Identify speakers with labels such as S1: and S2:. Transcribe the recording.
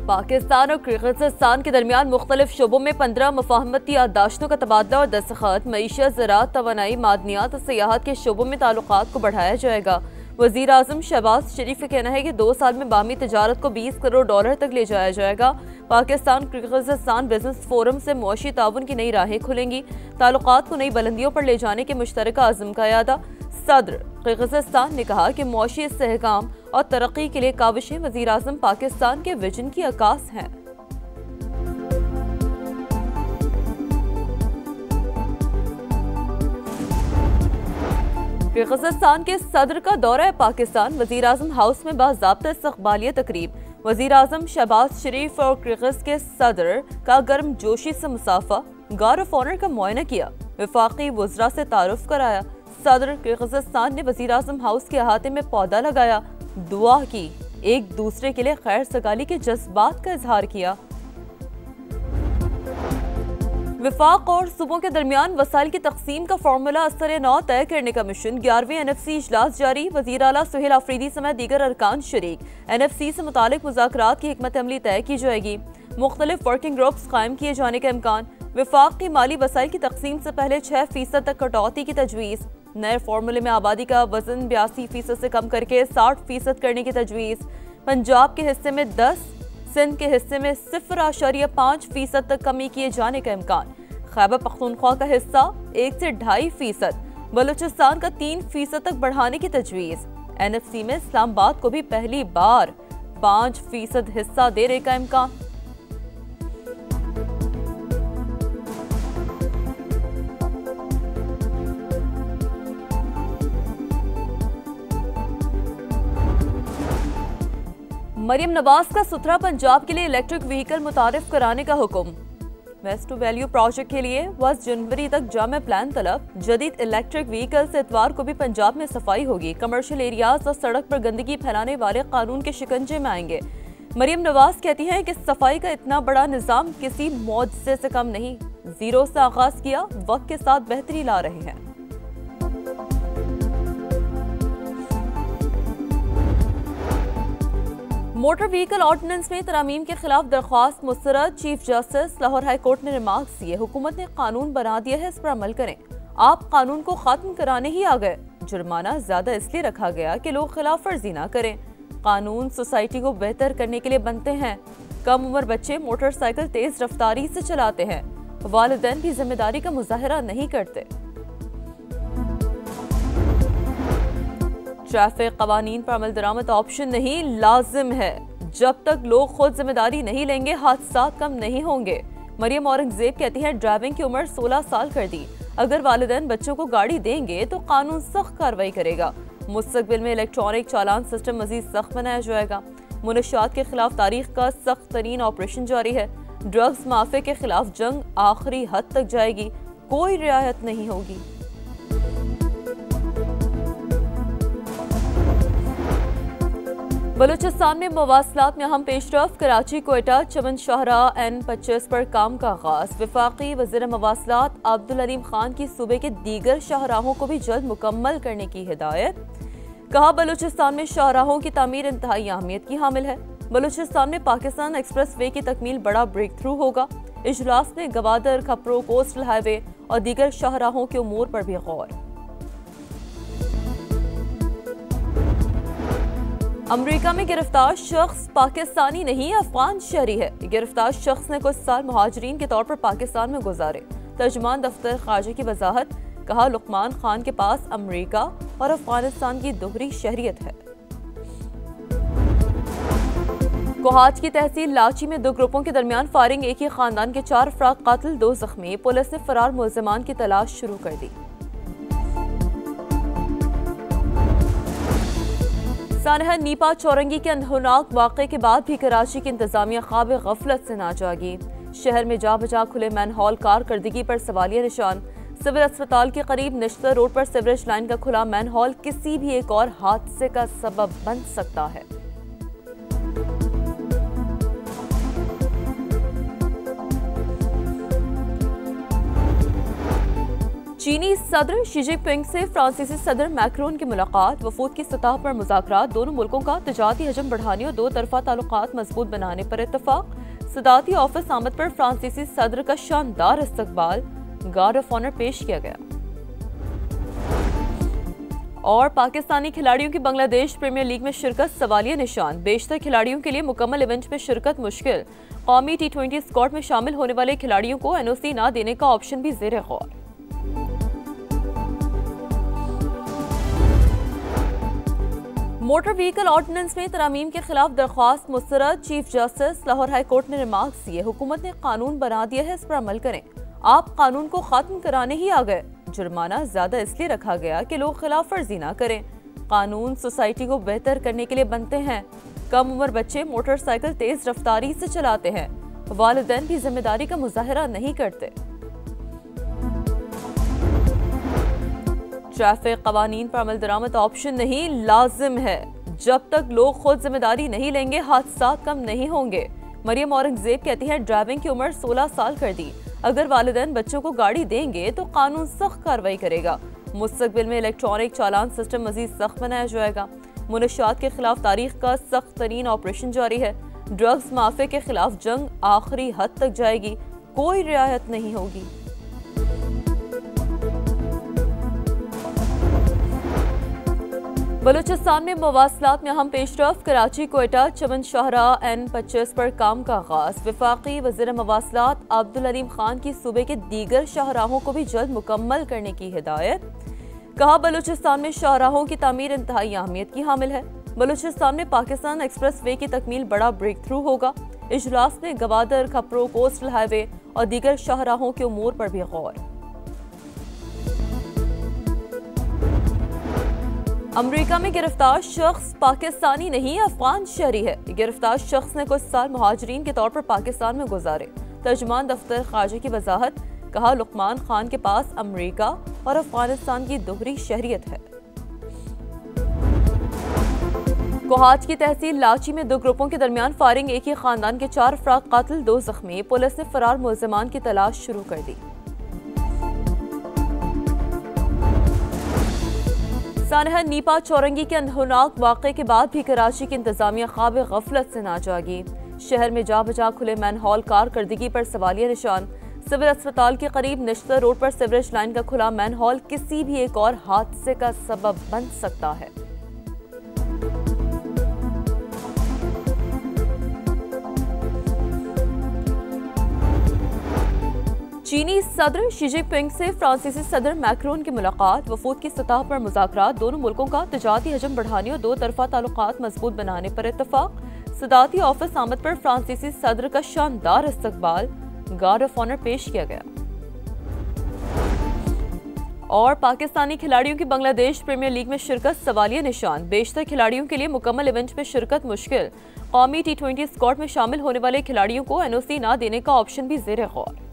S1: पाकिस्तान और किर्गिज़स्तान के दरमियान मुख्तलिफ शोबों में 15 मुफाहमती याददाश्तों का तबादला और दस्तखत। मईशत, ज़राअत, तवानाई, मादनियात और सियाहत के शोबों में ताल्लुकात को बढ़ाया जाएगा। वज़ीर आज़म शहबाज शरीफ का कहना है कि 2 साल में बाहमी तजारत को $20 करोड़ तक ले जाया जाएगा। पाकिस्तान किर्गिज़स्तान बिजनेस फोरम से मुआशी ताउन की नई राहें खुलेंगी। ताल्लुकात को नई बुलंदियों पर ले जाने के मुश्तरका अज़्म का यादा। सदर किर्गिज़स्तान ने कहा कि मुआशी इस्तेहकाम और तरक्की के लिए काविशें वज़ीर आज़म पाकिस्तान के विजन की अक्कास हैं। किर्गिज़स्तान के सदर का दौरा पाकिस्तान। वज़ीर आज़म हाउस में बाज़ाब्ता इस्तक़बालिया तकरीब। वज़ीर आज़म शहबाज शरीफ और किर्गिज़ के सदर का गर्म जोशी से मुसाफा। गार्ड ऑफ ऑनर का मुआयना किया। वफाकी वज़रा से तारुफ कराया। सदर किर्गिज़स्तान ने वज़ीर आज़म हाउस के अहाते में पौधा लगाया, दुआ की, एक दूसरे के लिए खैर सगाली के जज्बात का इजहार किया। विफाक और सूबों के दरमियान वसाइल की तकसीम का फार्मूला असर नौ तय करने का मिशन। 11वें NFC इजलास जारी। वज़ीर आला सुहेल आफरीदी समेत दीगर अरकान शरीक। NFC से मुतालिक मुज़ाकरात की हिकमत अमली तय की जाएगी। मुख्तलिफ वर्किंग ग्रुप्स कायम किए जाने का इम्कान। विफाक की माली वसाइल की तकसीम से पहले 6% तक कटौती की तजवीज़। नए फार्मूले में आबादी का वजन 82% से कम करके 60% करने की तजवीज़। पंजाब के हिस्से में 10, सिंध के हिस्से में 0.5% तक कमी किए जाने का इम्कान। खैबर पख्तूनख्वा का हिस्सा 1 से 2.5%, बलूचिस्तान का 3% तक बढ़ाने की तजवीज़। NFC में इस्लामाबाद को भी पहली बार 5% हिस्सा देने का इम्कान। मरियम नवाज का सुथरा पंजाब के लिए इलेक्ट्रिक व्हीकल मुतारिफ कराने का हुक्म। वेस्ट टू वैल्यू प्रोजेक्ट के लिए 1 जनवरी तक जामे प्लान तलब। जदीद इलेक्ट्रिक व्हीकल से इतवार को भी पंजाब में सफाई होगी। कमर्शियल एरियाज और सड़क पर गंदगी फैलाने वाले कानून के शिकंजे में आएंगे। मरियम नवाज कहती हैं कि सफाई का इतना बड़ा निजाम किसी मौजज़े से कम नहीं। जीरो से आगाज किया, वक्त के साथ बेहतरी ला रहे हैं। मोटर व्हीकल ऑर्डिनेंस में तरामीम के खिलाफ दरख्वास्त मुस्तरद। Chief justice Lahore high court ने रिमार्क्स दिए, हुकूमत ने कानून बना दिया है, इस पर अमल करें। आप कानून को खत्म कराने ही आ गए। जुर्माना ज्यादा इसलिए रखा गया कि लोग खिलाफ वर्जी ना करें। कानून सोसाइटी को बेहतर करने के लिए बनते हैं। कम उम्र बच्चे मोटरसाइकिल तेज रफ्तारी से चलाते हैं। वालिदैन भी जिम्मेदारी का मुजाहरा नहीं करते। ट्रैफिक कवानीन पर अमल दरामद ऑप्शन नहीं, लाजिम है। जब तक लोग खुद जिम्मेदारी नहीं लेंगे, हादसा कम नहीं होंगे। मरियम औरंगजेब कहती हैं, ड्राइविंग की उम्र 16 साल कर दी। अगर वालिदैन बच्चों को गाड़ी देंगे तो कानून सख्त कार्रवाई करेगा। मुस्तकबिल में इलेक्ट्रॉनिक चालान सिस्टम मजीद सख्त बनाया जाएगा। मुनशियात के खिलाफ तारीख का सख्त तरीन ऑपरेशन जारी है। ड्रग्स माफिया के खिलाफ जंग आखिरी हद तक जाएगी, कोई रियायत नहीं होगी। बलूचिस्तान में मवासलात में अहम पेशरफ। कराची कोयटा चमन शाहराह N25 पर काम का आगाज। वफाकी वज़ीर मवासलात अब्दुल अलीम खान की सूबे के दीगर शाहराहों को भी जल्द मुकम्मल करने की हिदायत। कहा, बलूचिस्तान में शाहराहों की तामीर इंतहाई अहमियत की हामिल है। बलूचिस्तान में पाकिस्तान एक्सप्रेस वे की तकमील बड़ा ब्रेक थ्रू होगा। इजलास में गवादर, खपरो, कोस्टल हाईवे और दीगर शाहराहों के उमूर पर भी गौर। अमेरिका में गिरफ्तार शख्स पाकिस्तानी नहीं, अफगान शहरी है। गिरफ्तार शख्स ने कुछ साल मुहाजिरीन के तौर पर पाकिस्तान में गुजारे। तर्जुमान दफ्तर खारजा की वजाहत। कहा, लुकमान खान के पास अमेरिका और अफगानिस्तान की दोहरी शहरियत है। कोहाट की तहसील लाची में 2 ग्रुपों के दरमियान फायरिंग। एक ही खानदान के 4 अफराद कातिल, 2 जख्मी। पुलिस ने फरार मुलजिमान की तलाश शुरू कर दी। सानहा नीपा चौरंगी के अंधोनाक वाक़े के बाद भी कराची की इंतजामिया ख्वाब गफलत से ना जागी। शहर में जा बजा खुले मैनहॉल कारकर्दगी पर सवालिया निशान। सिविल अस्पताल के करीब निश्तर रोड पर सीवरेज लाइन का खुला मैनहॉल किसी भी एक और हादसे का सबब बन सकता है। चीनी सदर शी जिनपिंग से फ्रांसीसी सदर मैक्रोन की मुलाकात, वफूद की सतह पर मुज़ाकरात, दोनों मुल्कों का तिजारती हजम बढ़ाने और दो तरफा ताल्लुकात मजबूत बनाने पर इत्तफाक। सदारती ऑफिस आमद पर फ्रांसीसी सदर का शानदार इस्तकबाल, गार्ड ऑफ ऑनर पेश किया गया। और पाकिस्तानी खिलाड़ियों की बांग्लादेश प्रीमियर लीग में शिरकत सवालिया निशान, बेशतर खिलाड़ियों के लिए मुकम्मल इवेंट में शिरकत मुश्किल। कौमी T20 स्क्वाड में शामिल होने वाले खिलाड़ियों को NOC न देने का ऑप्शन भी ज़ेरे गौर। मोटर व्हीकल ऑर्डिनेंस में तरामीम के खिलाफ दरख्वास्त मुस्तरद, chief justice Lahore high court ने रिमार्क्स दिए, हुकूमत ने कानून बना दिया है, इस पर अमल करें। आप कानून को खत्म कराने ही आ गए। जुर्माना ज्यादा इसलिए रखा गया कि लोग खिलाफ वर्जी ना करें। कानून सोसाइटी को बेहतर करने के लिए बनते हैं। कम उम्र बच्चे मोटरसाइकिल तेज रफ्तारी से चलाते हैं, वालिदैन भी जिम्मेदारी का मुजाहरा नहीं करते। ट्रैफिक कवानीन पर अमल दरामद ऑप्शन नहीं, लाजिम है। जब तक लोग खुद जिम्मेदारी नहीं लेंगे, हादसा कम नहीं होंगे। मरियम औरंगजेब कहती है, ड्राइविंग की उम्र 16 साल कर दी। अगर वालिदैन बच्चों को गाड़ी देंगे तो कानून सख्त कार्रवाई करेगा। मुस्तकबिल में इलेक्ट्रॉनिक चालान सिस्टम मजीद सख्त बनाया जाएगा। मुनशियात के खिलाफ तारीख का सख्त तरीन ऑपरेशन जारी है। ड्रग्स माफिया के खिलाफ जंग आखिरी हद तक जाएगी, कोई रियायत नहीं होगी। बलूचिस्तान में मवासलात में अहम पेशरफ, कराची कोयटा चमन शाहराह N25 पर काम का आगाज। वफाकी वज़ीर मवासलात अब्दुल अलीम खान की सूबे के दीगर शाहराहों को भी जल्द मुकम्मल करने की हिदायत। कहा, बलूचिस्तान में शाहराहों की तामीर इंतहाई अहमियत की हामिल है। बलूचिस्तान में पाकिस्तान एक्सप्रेस वे की तकमील बड़ा ब्रेक थ्रू होगा। इजलास में गवादर, खपरो, कोस्टल हाईवे और दीगर शाहराहों के उमूर पर भी गौर। अमेरिका में गिरफ्तार शख्स पाकिस्तानी नहीं, अफगान शहरी है। गिरफ्तार शख्स ने कुछ साल मुहाजिरीन के तौर पर पाकिस्तान में गुजारे। तर्जुमान दफ्तर खारजा की वजाहत, कहा, लुकमान खान के पास अमेरिका और अफगानिस्तान की दोहरी शहरियत है। कोहाट की तहसील लाची में दो ग्रुपों के दरमियान फायरिंग, एक ही खानदान के 4 अफराद कातिल, 2 जख्मी। पुलिस ने फरार मुलजिमान की तलाश शुरू कर दी। सानहा नीपा चौरंगी के अनहोनाक वाक़े के बाद भी कराची की इंतजामिया ख्वाब गफलत से ना जागी। शहर में जा बजा खुले मैन हॉल कारकर्दगी पर सवालिया निशान। सिविल अस्पताल के करीब नश्तर रोड पर सीवरेज लाइन का खुला मैन हॉल किसी भी एक और हादसे का सबब बन सकता है। चीनी सदर शी जिनपिंग से फ्रांसीसी सदर मैक्रोन की मुलाकात, वफूद की सतह पर मुज़ाकरात, दोनों मुल्कों का तिजारती हजम बढ़ाने और दो तरफा ताल्लुकात मजबूत बनाने पर इत्तफाक। सदारती ऑफिस आमद पर फ्रांसीसी सदर का शानदार इस्तकबाल, गार्ड ऑफ ऑनर पेश किया गया। और पाकिस्तानी खिलाड़ियों की बांग्लादेश प्रीमियर लीग में शिरकत सवालिया निशान, बेशतर खिलाड़ियों के लिए मुकम्मल इवेंट में शिरकत मुश्किल। कौमी T20 स्क्वाड में शामिल होने वाले खिलाड़ियों को NOC न देने का ऑप्शन भी ज़ेरे गौर।